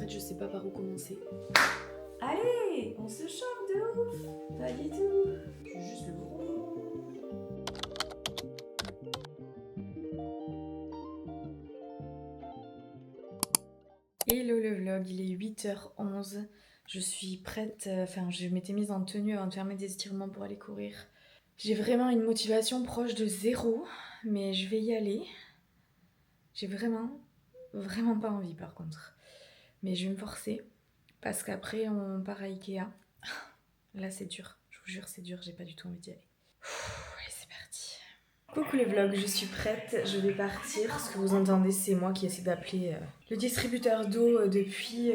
fait je sais pas par où commencer. Allez, on se chauffe de ouf. Pas du tout. Je suis juste le gros. Hello le vlog, il est 8h11. Je suis prête, je m'étais mise en tenue avant de faire mes étirements pour aller courir. J'ai vraiment une motivation proche de zéro, mais je vais y aller. J'ai vraiment pas envie par contre. Mais je vais me forcer, parce qu'après on part à Ikea. Là c'est dur, je vous jure c'est dur, j'ai pas du tout envie d'y aller. Allez c'est parti. Coucou les vlogs, je suis prête, je vais partir. Ce que vous entendez c'est moi qui essaie d'appeler le distributeur d'eau depuis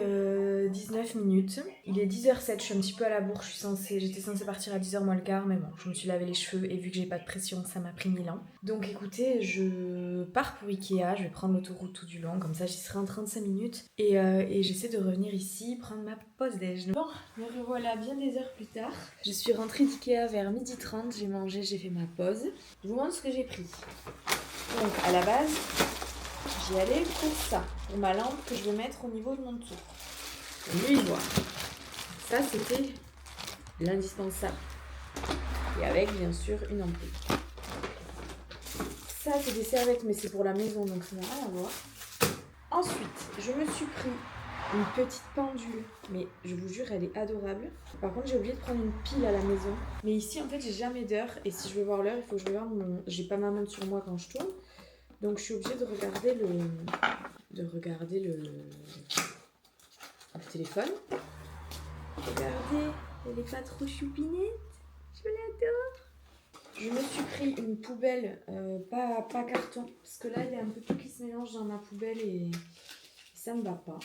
19 minutes. Il est 10h07, je suis un petit peu à la bourre, j'étais censée partir à 10h moins le quart, mais bon, je me suis lavé les cheveux et vu que j'ai pas de pression, ça m'a pris 1000 ans. Donc écoutez, je pars pour Ikea, je vais prendre l'autoroute tout du long, comme ça j'y serai en 35 minutes. Et j'essaie de revenir ici, prendre ma pause déj. Bon, me revoilà bien des heures plus tard. Je suis rentrée d'Ikea vers 12h30, j'ai mangé, j'ai fait ma pause. Je vous montre ce que j'ai pris. Donc à la base, j'y allais pour ça, pour ma lampe que je vais mettre au niveau de mon tour. Lui voir. Ça c'était l'indispensable. Et avec bien sûr une ampoule. Ça c'est des serviettes mais c'est pour la maison donc ça n'a rien à voir. Ensuite, je me suis pris une petite pendule, mais je vous jure elle est adorable. Par contre j'ai oublié de prendre une pile à la maison. Mais ici en fait j'ai jamais d'heure et si je veux voir l'heure il faut que je regarde j'ai pas ma montre sur moi quand je tourne. Donc je suis obligée de regarder le téléphone. Regardez, elle est pas trop choupinette. Je l'adore. Je me suis pris une poubelle, pas carton, parce que là il y a un peu tout qui se mélange dans ma poubelle et ça me va pas.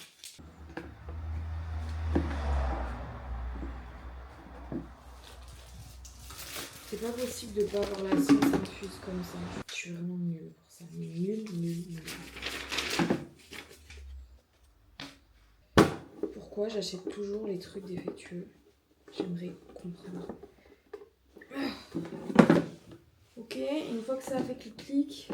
C'est pas possible de pas avoir la science infuse comme ça. Je suis vraiment nulle pour ça. Nulle. Pourquoi j'achète toujours les trucs défectueux? J'aimerais comprendre. Ok, une fois que ça a fait clic-clic,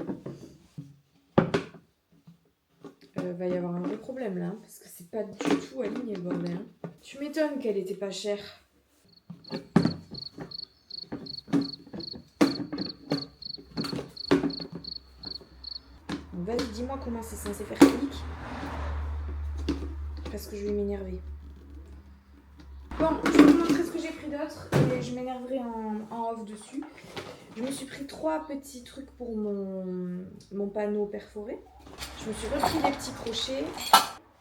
va y avoir un vrai problème là, parce que c'est pas du tout aligné le bordel. Tu m'étonnes qu'elle était pas chère. Vas-y, dis-moi comment c'est censé faire clic. Parce que je vais m'énerver. Bon, je vais vous montrer ce que j'ai pris d'autre et je m'énerverai en off dessus. Je me suis pris 3 petits trucs pour mon panneau perforé. Je me suis repris des petits crochets.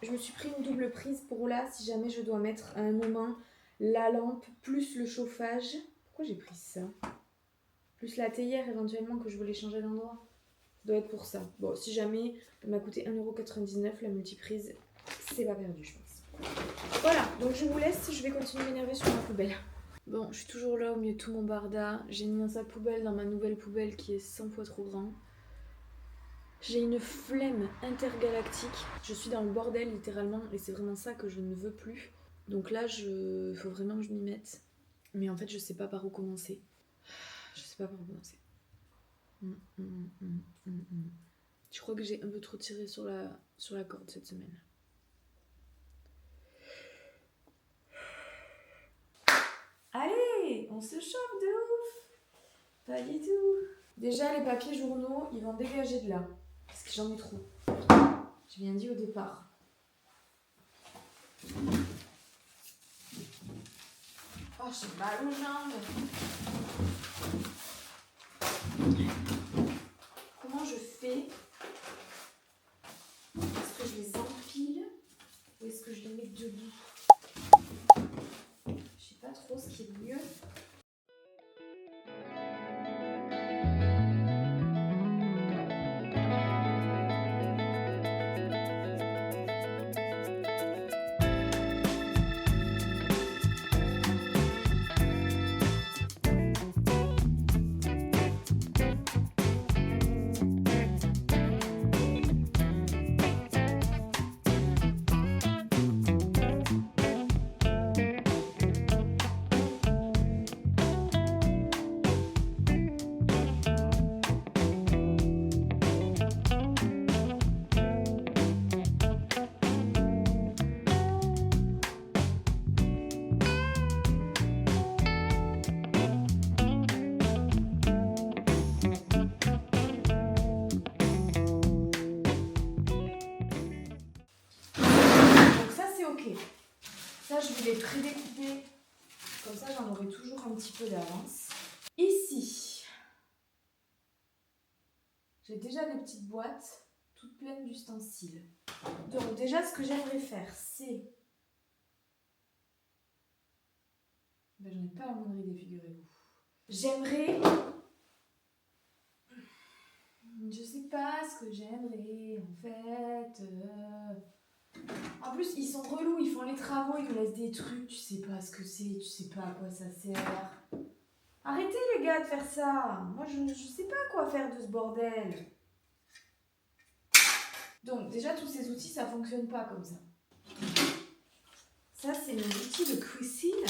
Je me suis pris une double prise pour là, si jamais je dois mettre à un moment la lampe plus le chauffage. Pourquoi j'ai pris ça? Plus la théière éventuellement que je voulais changer d'endroit. Ça doit être pour ça. Bon, si jamais, elle m'a coûté 1,99€ la multiprise. C'est pas perdu, je pense. Voilà, donc je vous laisse, je vais continuer à m'énerver sur ma poubelle. Bon, je suis toujours là au milieu de tout mon barda. J'ai mis un sac poubelle dans ma nouvelle poubelle qui est 100 fois trop grand. J'ai une flemme intergalactique. Je suis dans le bordel littéralement et c'est vraiment ça que je ne veux plus. Donc là, faut vraiment que je m'y mette. Mais en fait, je sais pas par où commencer. Je sais pas par où commencer. Je crois que j'ai un peu trop tiré sur la corde cette semaine. Allez, on se chauffe de ouf. Pas du tout. Déjà, les papiers journaux, ils vont dégager de là. Parce que j'en ai trop. J'ai bien dit au départ. Oh, j'ai mal aux jambes. Comment je fais? Est-ce que je les empile ou est-ce que je les mets debout? Je sais pas trop ce qui est mieux. Ça, je vais les prédécouper. Comme ça, j'en aurai toujours un petit peu d'avance. Ici, j'ai déjà des petites boîtes toutes pleines d'ustensiles. Donc déjà, ce que j'aimerais faire, c'est... Ben, j'en ai pas la moindre idée, figurez-vous. J'aimerais... Je sais pas ce que j'aimerais, en fait. En plus, ils sont relous, ils font les travaux, ils nous laissent des trucs, tu sais pas ce que c'est, tu sais pas à quoi ça sert. Arrêtez les gars de faire ça. Moi, je sais pas quoi faire de ce bordel. Donc, déjà, tous ces outils, ça fonctionne pas comme ça. Ça, c'est mes outils de cuisine.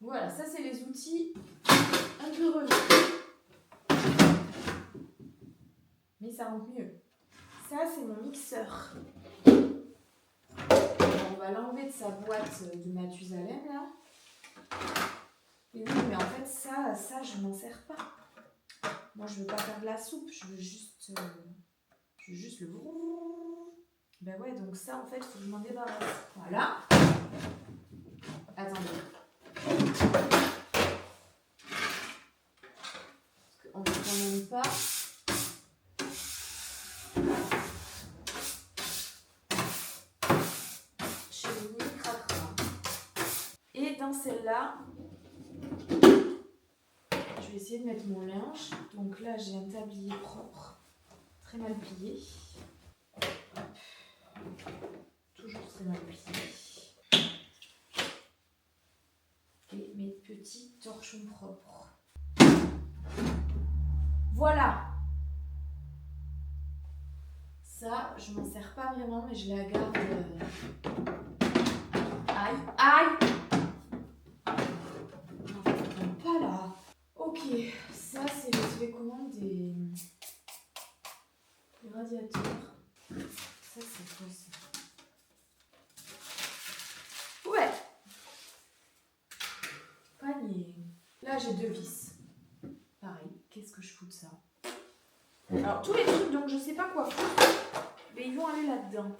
Voilà, ça, c'est les outils un peu relous. Mais ça rentre mieux. Ça, c'est mon mixeur. On va l'enlever de sa boîte de Mathusalem, là. Et oui, mais en fait, ça, je m'en sers pas. Moi, je veux pas faire de la soupe, je veux juste le... Ben ouais, donc ça, en fait, il faut que je m'en débarrasse. Voilà. Attendez. Parce qu'on ne peut quand même pas... Chez le mini-cracra. Et dans celle-là, je vais essayer de mettre mon linge. Donc là, j'ai un tablier propre, très mal plié. Toujours très mal plié. Et mes petits torchons propres. Voilà. Ça, je m'en sers pas vraiment, mais je la garde. Aïe, aïe. Non, ça tombe pas là. Ok, ça c'est les télécommandes des radiateurs. Ça c'est quoi ça? Ouais. Panier. Là j'ai 2 vis. Pareil, qu'est-ce que je fous de ça? Alors tous les trucs donc je sais pas quoi foutre, mais ils vont aller là-dedans.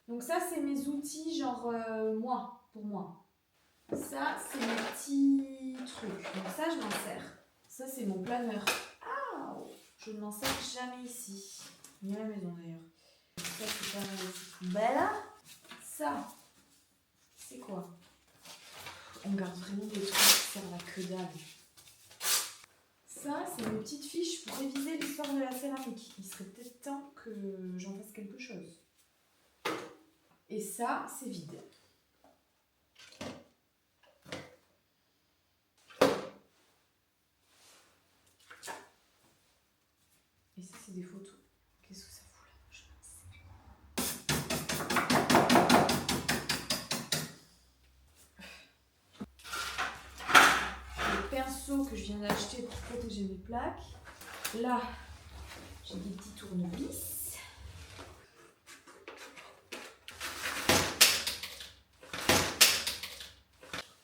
Donc ça c'est mes outils genre moi, pour moi. Ça c'est mes petits trucs. Donc ça je m'en sers. Ça c'est mon planeur. Ah, je ne m'en sers jamais ici. Ni à la maison d'ailleurs. Ça c'est pas mal. Ben là, ça, c'est quoi? On garde vraiment des trucs qui servent à que dalle. Ça, c'est mes petites fiches pour réviser l'histoire de la céramique. Il serait peut-être temps que j'en fasse quelque chose. Et ça, c'est vide. Et ça, c'est des photos. Qu'est-ce que ça fout là? Je sais. Le pinceau que je viens d'acheter pour protéger mes plaques. Là, j'ai des petits tournevis.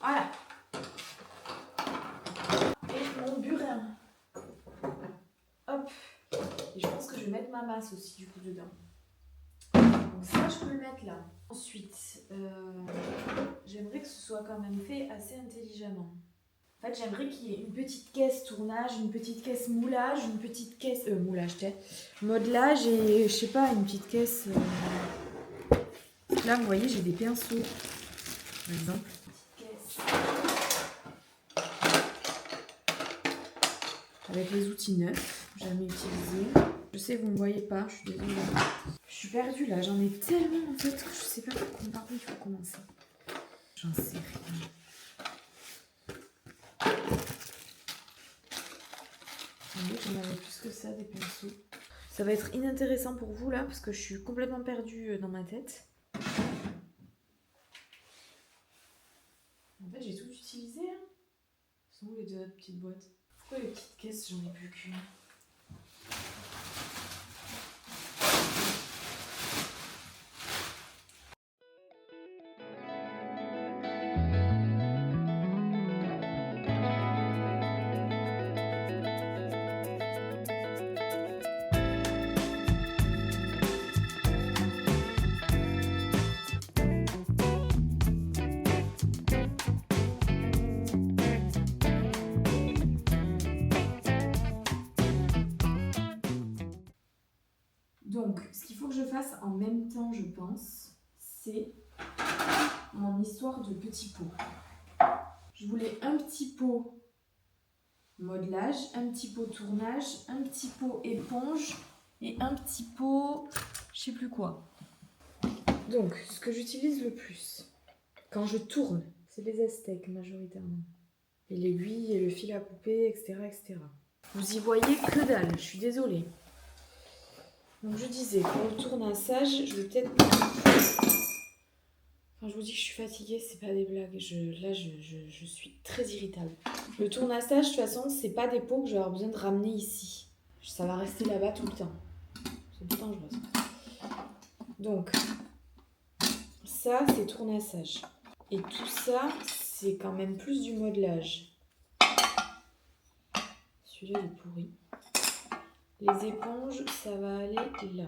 Voilà. Et mon burin. Hop. Et je pense que je vais mettre ma masse aussi du coup dedans. Donc ça, je peux le mettre là. Ensuite, j'aimerais que ce soit quand même fait assez intelligemment. En fait, j'aimerais qu'il y ait une petite caisse tournage, une petite caisse moulage, une petite caisse... moulage, modelage et, je sais pas, une petite caisse... Là, vous voyez, j'ai des pinceaux, par exemple. Petite caisse. Avec les outils neufs, jamais utilisés. Je sais, vous ne me voyez pas, je suis désolée. Je suis perdue là, j'en ai tellement en fait que je sais pas par où il faut commencer. J'en sais rien. J'en avais plus que ça, des pinceaux. Ça va être inintéressant pour vous là, parce que je suis complètement perdue dans ma tête. En fait, j'ai tout utilisé. Hein. Sont où les 2 autres petites boîtes? Pourquoi les petites caisses, j'en ai plus qu'une? Donc, ce qu'il faut que je fasse en même temps, je pense, c'est mon histoire de petit pot. Je voulais un petit pot modelage, un petit pot tournage, un petit pot éponge et un petit pot je sais plus quoi. Donc, ce que j'utilise le plus quand je tourne, c'est les Aztèques majoritairement. Et l'aiguille et le fil à couper, etc., etc. Vous y voyez que dalle, je suis désolée. Donc je disais, pour le tournassage, je vais peut-être... Quand je vous dis que je suis fatiguée, c'est pas des blagues. Là, je suis très irritable. Le tournassage, de toute façon, c'est pas des pots que je vais avoir besoin de ramener ici. Ça va rester là-bas tout le temps. C'est tout le temps, je vois ça. Donc, ça, c'est tournassage. Et tout ça, c'est quand même plus du modelage. Celui-là, il est pourri. Les éponges, ça va aller là.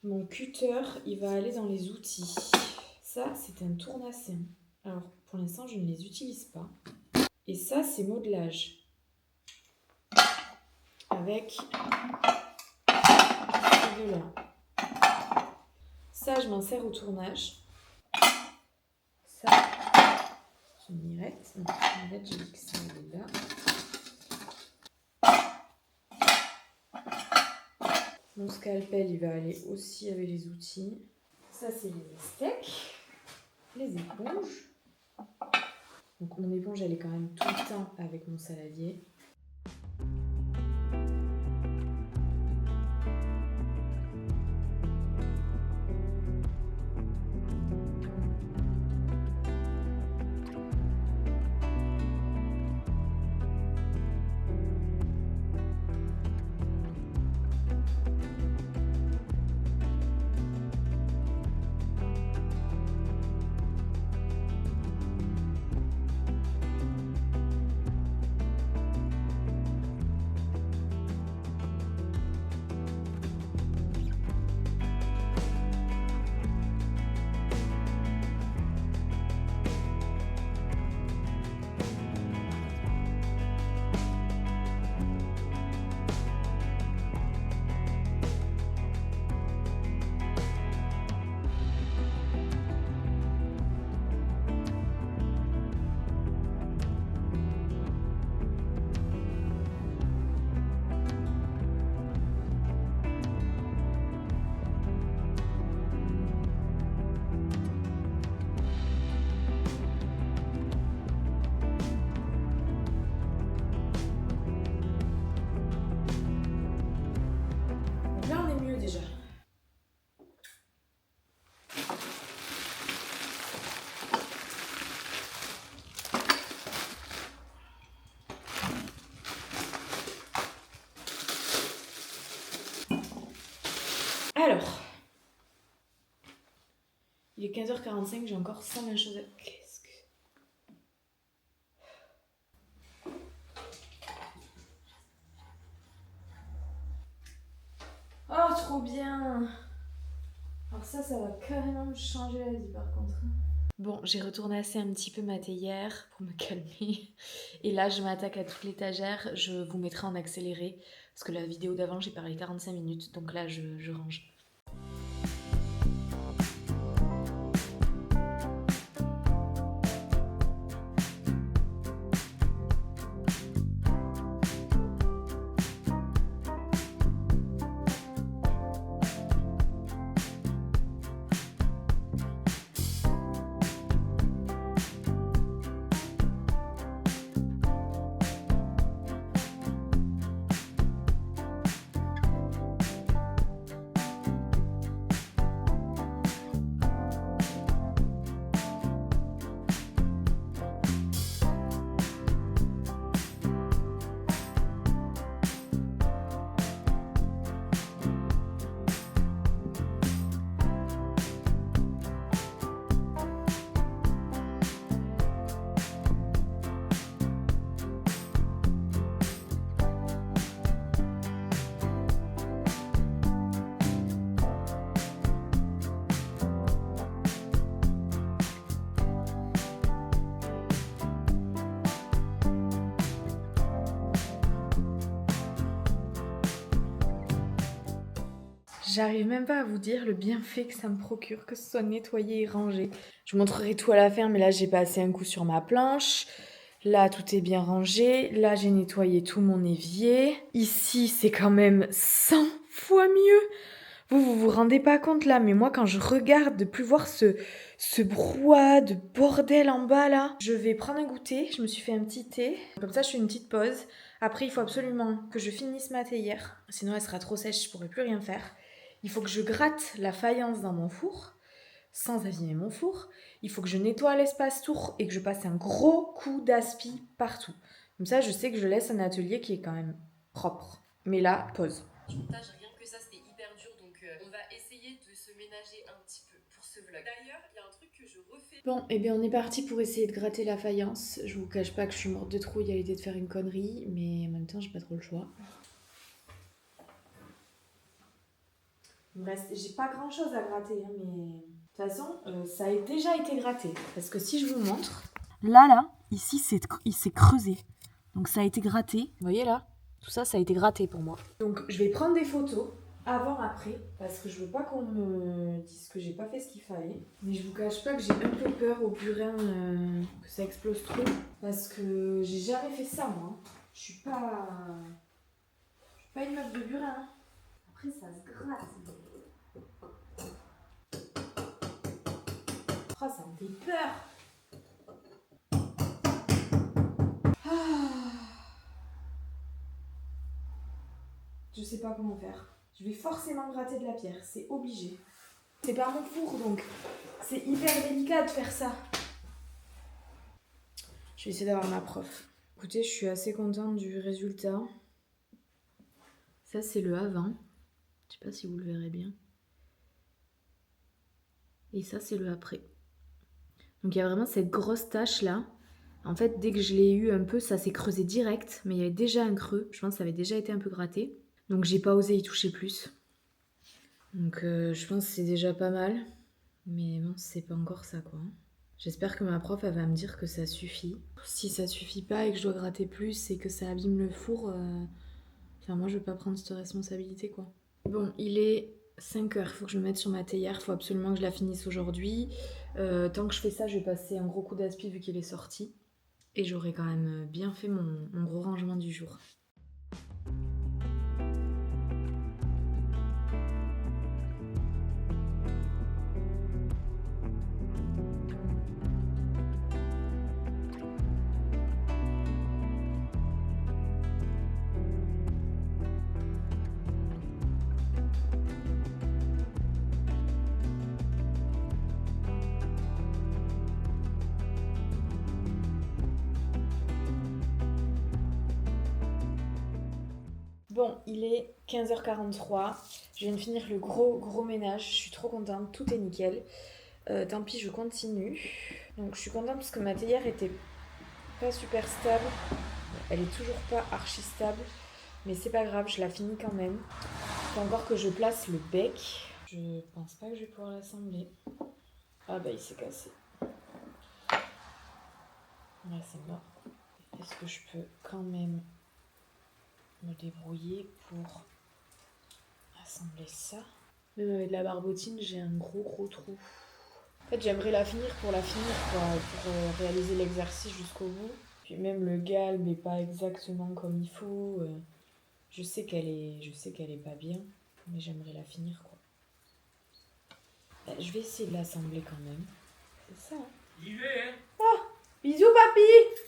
Mon cutter, il va aller dans les outils. Ça, c'est un tournassin. Alors, pour l'instant, je ne les utilise pas. Et ça, c'est modelage. Avec ces deux-là. Ça, je m'en sers au tournage. Ça, c'est une mirette. Donc, une mirette, j'ai dit que ça allait là. Mon scalpel, il va aller aussi avec les outils. Ça, c'est les steaks. Les éponges. Donc mon éponge, elle est quand même tout le temps avec mon saladier. Alors, il est 15h45, j'ai encore 120 choses à... Qu'est-ce que... Oh, trop bien! Alors ça va carrément me changer la vie par contre. Bon, j'ai retourné assez un petit peu ma théière pour me calmer. Et là, je m'attaque à toute l'étagère. Je vous mettrai en accéléré. Parce que la vidéo d'avant, j'ai parlé 45 minutes. Donc là, je range. J'arrive même pas à vous dire le bienfait que ça me procure, que ce soit nettoyé et rangé. Je vous montrerai tout à la fin, mais là j'ai passé un coup sur ma planche. Là tout est bien rangé. Là j'ai nettoyé tout mon évier. Ici c'est quand même 100 fois mieux. Vous rendez pas compte là, mais moi quand je regarde de plus voir ce brouhaha de bordel en bas là, je vais prendre un goûter. Je me suis fait un petit thé. Comme ça je fais une petite pause. Après il faut absolument que je finisse ma théière. Sinon elle sera trop sèche, je pourrai plus rien faire. Il faut que je gratte la faïence dans mon four, sans abîmer mon four. Il faut que je nettoie l'espace tour et que je passe un gros coup d'aspi partout. Comme ça, je sais que je laisse un atelier qui est quand même propre. Mais là, pause. Montage, rien que ça, c'était hyper dur. Donc, on va essayer de se ménager un petit peu pour ce vlog. D'ailleurs, il y a un truc que je refais. Bon, et bien on est parti pour essayer de gratter la faïence. Je vous cache pas que je suis morte de trouille à l'idée de faire une connerie, mais en même temps, j'ai pas trop le choix. Il me reste, j'ai pas grand chose à gratter, hein, mais de toute façon, ça a déjà été gratté. Parce que si je vous montre, là, ici, il s'est creusé. Donc ça a été gratté. Vous voyez là? Tout ça, ça a été gratté pour moi. Donc je vais prendre des photos avant, après, parce que je veux pas qu'on me dise que j'ai pas fait ce qu'il fallait. Mais je vous cache pas que j'ai un peu peur au burin que ça explose trop. Parce que j'ai jamais fait ça, moi. Je suis pas une meuf de burin. Hein. Après, ça se gratte. Oh, ça me fait peur. Ah. Je sais pas comment faire. Je vais forcément gratter de la pierre, c'est obligé. C'est pas mon four, donc c'est hyper délicat de faire ça. Je vais essayer d'avoir ma prof. Écoutez, je suis assez contente du résultat. Ça, c'est le avant. Je sais pas si vous le verrez bien. Et ça, c'est le après. Donc il y a vraiment cette grosse tache là. En fait, dès que je l'ai eu un peu, ça s'est creusé direct. Mais il y avait déjà un creux. Je pense que ça avait déjà été un peu gratté. Donc j'ai pas osé y toucher plus. Donc je pense que c'est déjà pas mal. Mais bon, c'est pas encore ça quoi. J'espère que ma prof elle va me dire que ça suffit. Si ça suffit pas et que je dois gratter plus et que ça abîme le four, enfin moi je veux pas prendre cette responsabilité quoi. Bon, il est 5h, il faut que je me mette sur ma théière, il faut absolument que je la finisse aujourd'hui. Tant que je fais ça, je vais passer un gros coup d'aspi vu qu'il est sorti. Et j'aurai quand même bien fait mon gros rangement du jour. Bon, il est 15h43. Je viens de finir le gros ménage. Je suis trop contente. Tout est nickel. Tant pis, je continue. Donc, je suis contente parce que ma théière était pas super stable. Elle est toujours pas archi stable. Mais c'est pas grave, je la finis quand même. Faut encore que je place le bec. Je pense pas que je vais pouvoir l'assembler. Ah bah, il s'est cassé. Là, c'est mort. Est-ce que je peux quand même me débrouiller pour assembler ça? Même avec de la barbotine, j'ai un gros trou. En fait, j'aimerais la finir pour quoi, pour réaliser l'exercice jusqu'au bout. Puis même le galbe n'est pas exactement comme il faut. Je sais qu'elle est pas bien, mais j'aimerais la finir quoi. Je vais essayer de l'assembler quand même. C'est ça. J'y vais, hein. Oh, bisous papy.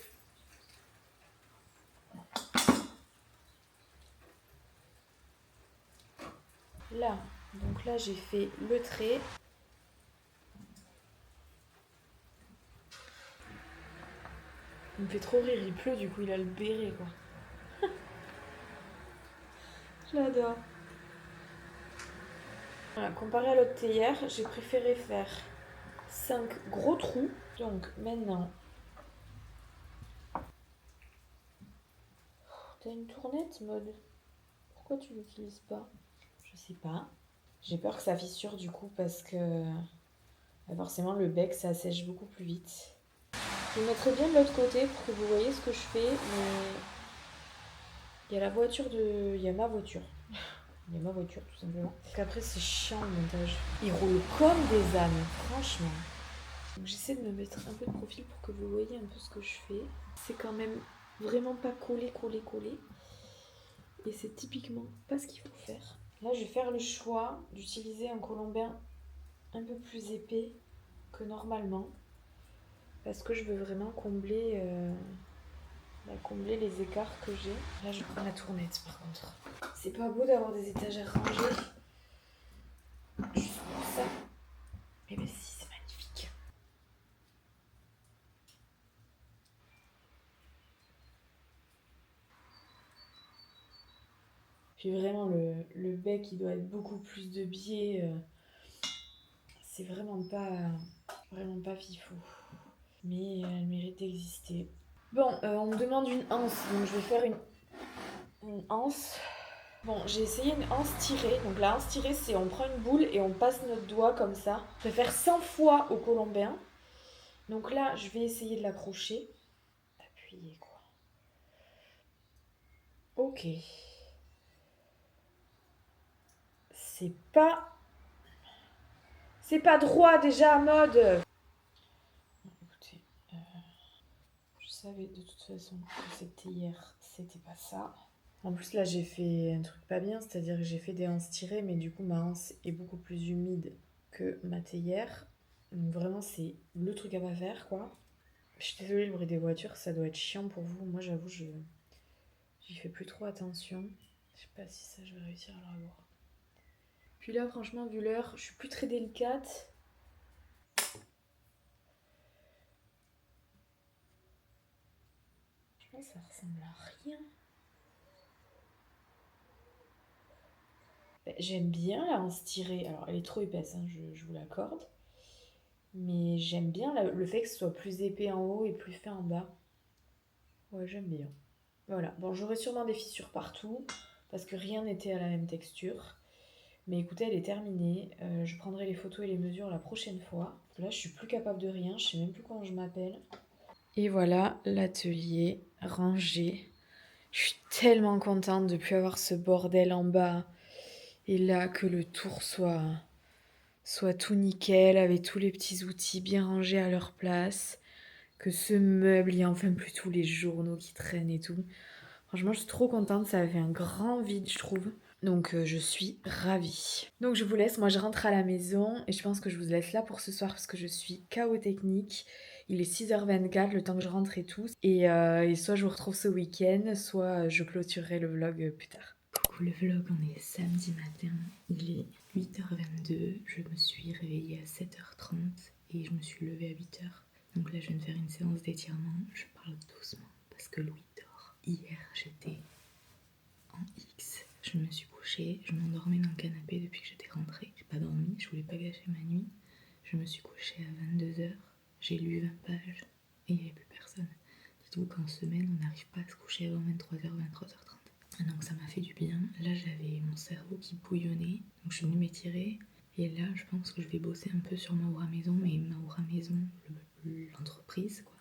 Là, donc là j'ai fait le trait. Il me fait trop rire, il pleut du coup il a le béret quoi. J'adore. Voilà, comparé à l'autre théière, j'ai préféré faire 5 gros trous. Donc maintenant... T'as une tournette mode? Pourquoi tu l'utilises pas? Je sais pas. J'ai peur que ça fissure du coup parce que forcément le bec ça sèche beaucoup plus vite. Je le mettrai bien de l'autre côté pour que vous voyez ce que je fais, mais il y a la voiture de... Il y a ma voiture Il y a ma voiture tout simplement. Donc après c'est chiant le montage. Il roule comme des ânes, franchement. Donc j'essaie de me mettre un peu de profil pour que vous voyez un peu ce que je fais. C'est quand même vraiment pas collé. Et c'est typiquement pas ce qu'il faut faire. Là je vais faire le choix d'utiliser un colombin un peu plus épais que normalement. Parce que je veux vraiment combler les écarts que j'ai. Là je prends la tournette par contre. C'est pas beau d'avoir des étagères rangées. Juste pour ça. Mais ben si, c'est magnifique. Puis vraiment le bec il doit être beaucoup plus de biais. C'est vraiment pas fifou. Mais elle mérite d'exister. Bon, on me demande une anse, donc je vais faire une anse. Bon, j'ai essayé une anse tirée. Donc la anse tirée, c'est on prend une boule et on passe notre doigt comme ça. Je vais faire 100 fois au colombin. Donc là, je vais essayer de l'accrocher. Appuyer quoi. Ok. C'est pas droit déjà à mode. Écoutez, je savais de toute façon que c'était hier, c'était pas ça. En plus là j'ai fait un truc pas bien, c'est-à-dire que j'ai fait des anses tirées, mais du coup ma anse est beaucoup plus humide que ma théière. Donc vraiment c'est le truc à pas faire quoi. Je suis désolée, le bruit des voitures ça doit être chiant pour vous. Moi j'avoue j'y fais plus trop attention. Je sais pas si ça je vais réussir à le revoir. Puis là franchement vu l'heure, je suis plus très délicate. Je pense que ça ressemble à rien. J'aime bien la hanse tirée. Alors, elle est trop épaisse, hein, je vous l'accorde. Mais j'aime bien le fait que ce soit plus épais en haut et plus fin en bas. Ouais, j'aime bien. Voilà. Bon, j'aurai sûrement des fissures partout parce que rien n'était à la même texture. Mais écoutez, elle est terminée. Je prendrai les photos et les mesures la prochaine fois. Là, je suis plus capable de rien. Je sais même plus comment je m'appelle. Et voilà l'atelier rangé. Je suis tellement contente de ne plus avoir ce bordel en bas. Et là, que le tour soit tout nickel, avec tous les petits outils bien rangés à leur place, que ce meuble, il y a enfin plus tous les journaux qui traînent et tout. Franchement, je suis trop contente, ça a fait un grand vide, je trouve. Donc je suis ravie. Donc je vous laisse, moi je rentre à la maison et je pense que je vous laisse là pour ce soir parce que je suis KO technique. Il est 6h24, le temps que je rentre et tout. Et soit je vous retrouve ce week-end, soit je clôturerai le vlog plus tard. Coucou le vlog, on est samedi matin, il est 8h22, je me suis réveillée à 7h30 et je me suis levée à 8h. Donc là je viens de faire une séance d'étirement, je parle doucement parce que Louis dort. Hier j'étais en X, je me suis couchée, je m'endormais dans le canapé depuis que j'étais rentrée. J'ai pas dormi, je voulais pas gâcher ma nuit. Je me suis couchée à 22h, j'ai lu 20 pages et il n'y avait plus personne. Dites-vous qu'en semaine on n'arrive pas à se coucher avant 23h, 23h30. Donc ça m'a fait du bien. Là j'avais mon cerveau qui bouillonnait, donc je suis venue m'étirer. Et là je pense que je vais bosser un peu sur Maoura Maison, mais Maoura Maison, l'entreprise quoi.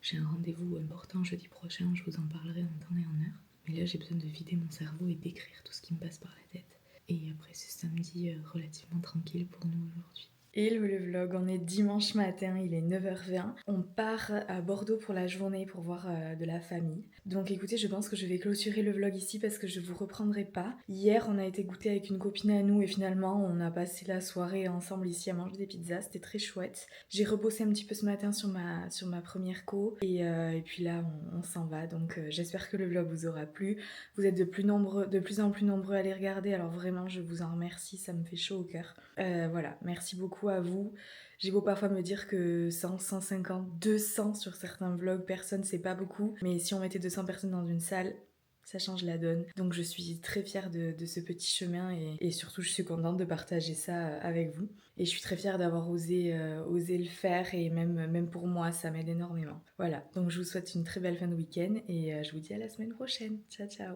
J'ai un rendez-vous important jeudi prochain, je vous en parlerai en temps et en heure. Mais là j'ai besoin de vider mon cerveau et d'écrire tout ce qui me passe par la tête. Et après ce samedi relativement tranquille pour nous aujourd'hui. Hello le vlog, on est dimanche matin, il est 9h20. On part à Bordeaux pour la journée pour voir de la famille. Donc écoutez, je pense que je vais clôturer le vlog ici parce que je vous reprendrai pas. Hier, on a été goûter avec une copine à nous et finalement, on a passé la soirée ensemble ici à manger des pizzas, c'était très chouette. J'ai rebossé un petit peu ce matin sur ma première co et puis là, on s'en va. Donc j'espère que le vlog vous aura plu. Vous êtes de plus en plus nombreux à les regarder, alors vraiment, je vous en remercie, ça me fait chaud au cœur. Voilà, merci beaucoup à vous. J'ai beau parfois me dire que 100, 150, 200 sur certains vlogs, personne c'est pas beaucoup. Mais si on mettait 200 personnes dans une salle, ça change la donne. Donc je suis très fière de ce petit chemin et surtout je suis contente de partager ça avec vous. Et je suis très fière d'avoir osé le faire et même pour moi ça m'aide énormément. Voilà, donc je vous souhaite une très belle fin de week-end et je vous dis à la semaine prochaine. Ciao ciao.